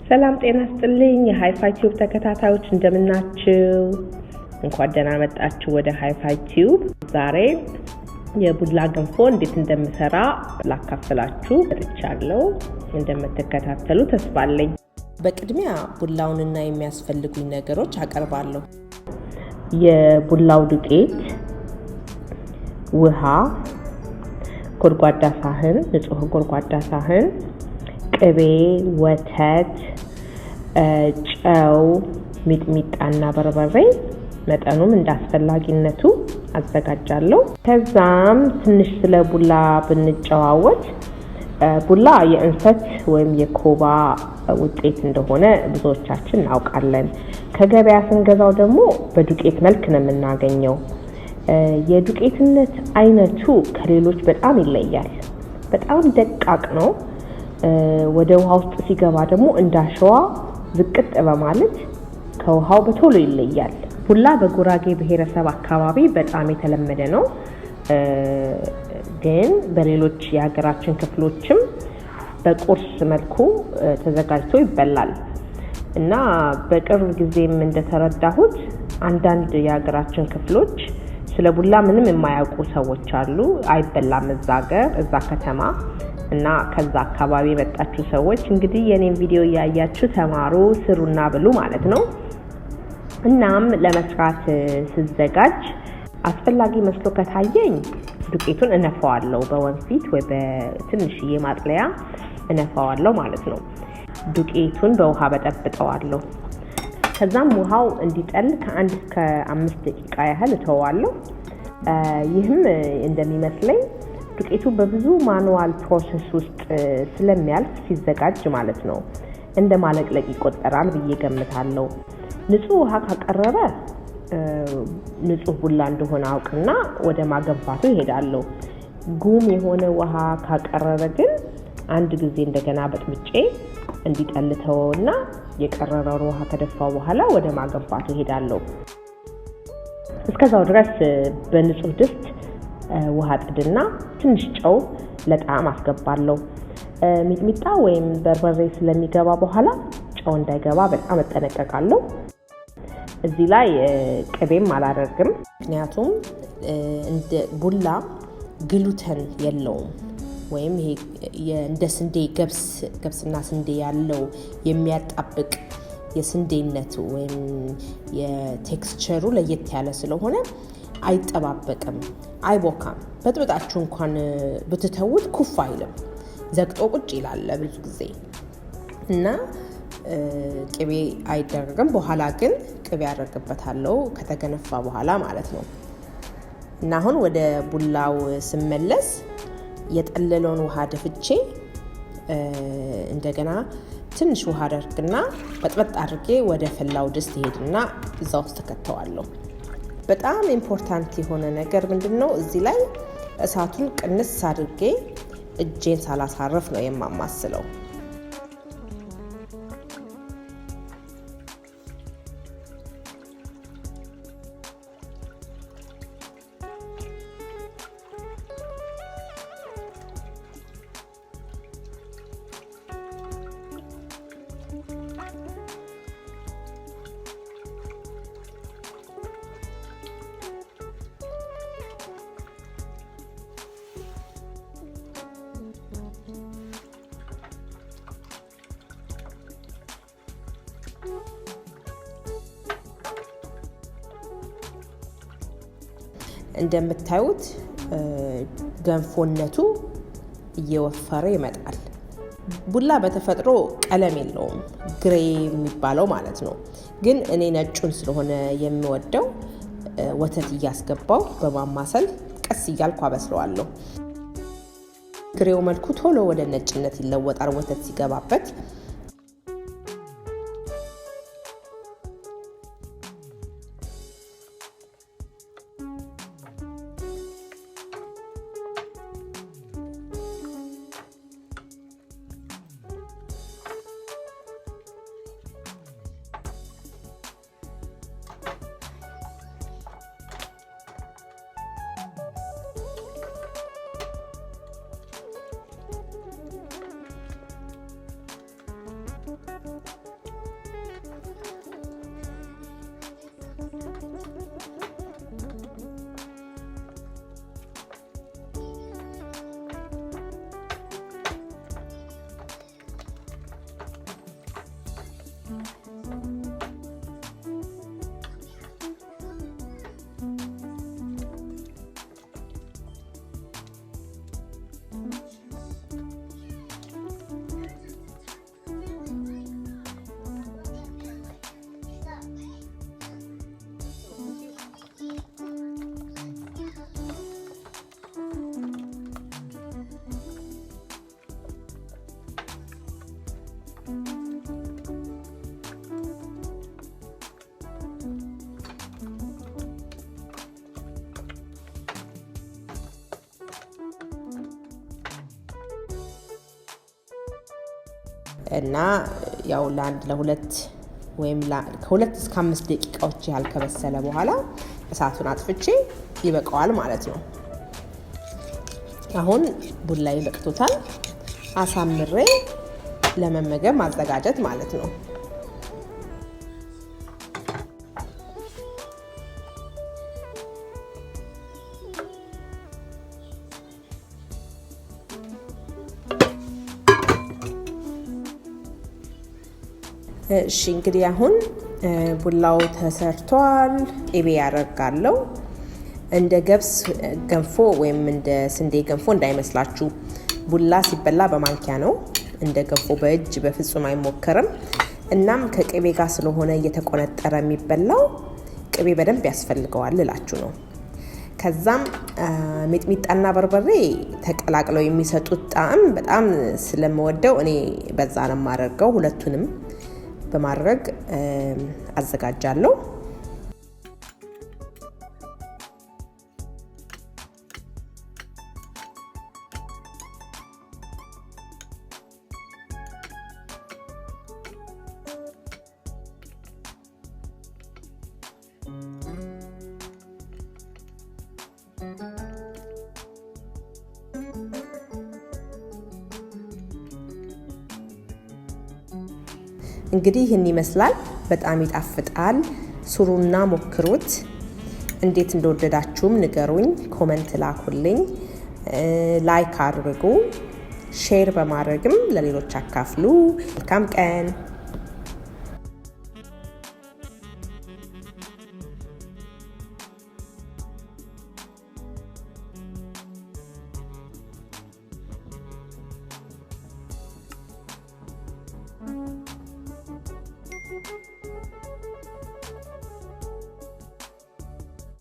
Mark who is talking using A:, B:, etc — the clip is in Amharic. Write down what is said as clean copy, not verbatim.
A: ሰላም ጤና ይስጥልኝ የሃይፋይ ቲዩብ ተከታታዮች እንደምናችሁ እንኳን ደህና መጣችሁ ወደ ሃይፋይ ቲዩብ ዛሬ የቡላ ገንፎ እንዴት እንደምሰራ ላካፍላችሁ መጥቻለሁ እንደምትከታተሉ ተስፋ አለኝ በቅድሚያ ቡላውንና የሚያስፈልጉኝ ነገሮች አቀርባለሁ የቡላው ዱቄት ውሃ ጎድጓዳ ሳህን ንጹህ ጎድጓዳ ሳህን ቅቤ ወተት ጨው ሚጥሚጣና በርበሬ መጠኑም እንዳስፈላጊነቱ አዘጋጃለሁ ከዛም ትንሽ ስለ ቡላ ብንጨዋወት ቡላ የእንሰት ወይም የኮባ ውጤት እንደሆነ ብዙዎቻችን እናውቃለን ከገበያ ስንገዛው ደግሞ በዱቄት መልክ ነው የምናገኘው የዱቄትነት አይነቱ ከሌሎች በጣም ይለያል በጣም ደቃቅ ነው ወደ ውሃ ውስጥ ሲገባ ደግሞ እንዳሸዋ ዝቅጥ በማለት ከውሃው በቶሎ ይለያል ቡላ በጉራጌ ብሔረሰብ አካባቢ በጣም የተለመደ ነው ግን በሌሎች የሀገራችን ክፍሎችም በቁርስ መልኩ ተዘጋጅቶ ይበላል እና በቅርብ ጊዜም እንደተረዳሁት አንዳንድ የሀገራችን ክፍሎች ስለ ቡላ ምንም የማያውቁ ሰዎች አሉ አይበላም እዛ ከተማ እና ከዛ አካባቢ መጣችሁ ሰዎች እንግዲህ የኔን ቪዲዮ ያያችሁ ተማሩ ስሩና ብሉ ማለት ነው እናም ለመስራት ስዘጋጅ አስፈላጊ መስሎ ከታየኝ ዱቄቱን እነፋዋለሁ በወንፊት ወይ በትንሽዬ ማጥለያ እነፋዋለሁ ማለት ነው ዱቄቱን በውሃ በጠብጠዋለሁ ከዛም ውሃው እንዲጠል ከ1 እስከ 5 ደቂቃ ያህል እተዋለሁ ይህም እንደሚመስለኝ ዱቄቱ በብዙ ማኑዋል ፕሮሰስ ውስጥ ስለሚያልፍ ሲዘጋጅ ማለት ነው እንደ ማለቅለቅ ይቆጠራል ብዬ ገምታለሁ ንጹህ ውሃ ካቀረበ ንጹህ ቡላ እንደሆነ አውቅና ወደ ማገንፋቱ ይሄዳለሁ ጉም የሆነ ውሃ ካቀረበ ግን አንድ ጊዜ እንደገና በጥብጬ እንዲጠልተውና የቀረረውን ውሃ ከደፋው በኋላ ወደ ማገንፋቱ ይሄዳለሁ እስከዛው ድረስ በንጹህ ድስት ውሃ ጥድና ትንሽ ጨው ለጣዕም አስገባለሁ ሚጥሚጣ ወይም በርበሬ ስለሚገባ በኋላ ጨው እንዳይገባ በጣም እጠነቀቃለሁ እዚህ ላይ ቅቤም አላደርግም ምክንያቱም እንደ ቡላ ግሉተን የለውም ወይም ይሄ እንደ ስንዴ ገብስና ስንዴ ያለው የሚያጣብቅ የስንዴነት ወይም የቴክስቸሩ ለየት ያለ ስለሆነ አይጠባበቅም አይቦካም በጥብጣችሁ እንኳን ብትተውት ኩፍ አይልም ዘግጦ ቁጭ ይላል ብዙ ጊዜ እና ቅቤ አይደረግም በኋላ ግን ቅቤ ያደርግበታለሁ ከተገነፋ በኋላ ማለት ነው እና አሁን ወደ ቡላው ስመለስ የጠለለውን ውሃ ደፍቼ እንደገና ትንሽ ውሃ አደርግና በጥበጥ አድርጌ ወደ ፈላው ድስት ሄድና እዛ ውስጥ ከተዋለሁ በጣም ኢምፖርታንት የሆነ ነገር ምንድነው እዚህ ላይ እሳቱን ቅንስ አድርጌ እጄን ሳላሳርፍ ነው የማማስለው እንደምታዩት ገንፎነቱ እየወፈረ ይመጣል ቡላ በተፈጥሮ ቀለም የለውም ግሬ የሚባለው ማለት ነው ግን እኔ ነጩን ስለሆነ የሚወደው ወተት እያስገባው በማማሰል ቀስ እያልኩ አበስለዋለሁ ግሬው መልኩ ቶሎ ወደ ነጭነት ይለወጣል ወተት ሲገባበት እና ያው ለሁለት ወይም ከ2 እስከ 5 ደቂቃዎች ያህል ከበሰለ በኋላ እሳቱን አጥፍቼ ይበቃዋል ማለት ነው። አሁን ቡላዬ በቅቶታል። አሳምሬ ለመመገብ ማዘጋጀት ማለት ነው። እሺ እንግዲህ አሁን ቡላው ተሰርቷል። ቅቤ ያደርጋለሁ። እንደ ገብስ ገንፎ ወይም እንደ ስንዴ ገንፎ እንዳይመስላችሁ። ቡላ ሲበላ በማንኪያ ነው። እንደ ገንፎ በእጅ በፍጹም አይሞከርም። እናም ከቅቤ ጋር ስለሆነ እየተቆነጠረ የሚበላው ቅቤ በደንብ ያስፈልገዋል እላችሁ ነው። ከዛም ሚጥሚጣና በርበሬ ተቀላቅለው የሚሰጡት ጣዕም በጣም ስለምወደው እኔ በዛ ነው የማደርገው። ሁለቱንም በማድረግ አዘጋጃለሁ። እንግዲህ ይህን ይመስላል። በጣም ይጣፍጣል። ስሩና ሞክሩት። እንዴት እንደወደዳችሁም ንገሩኝ፣ ኮሜንት ላኩልኝ፣ ላይክ አድርጉ፣ ሼር በማድረግም ለሌሎች አካፍሉ። መልካም ቀን።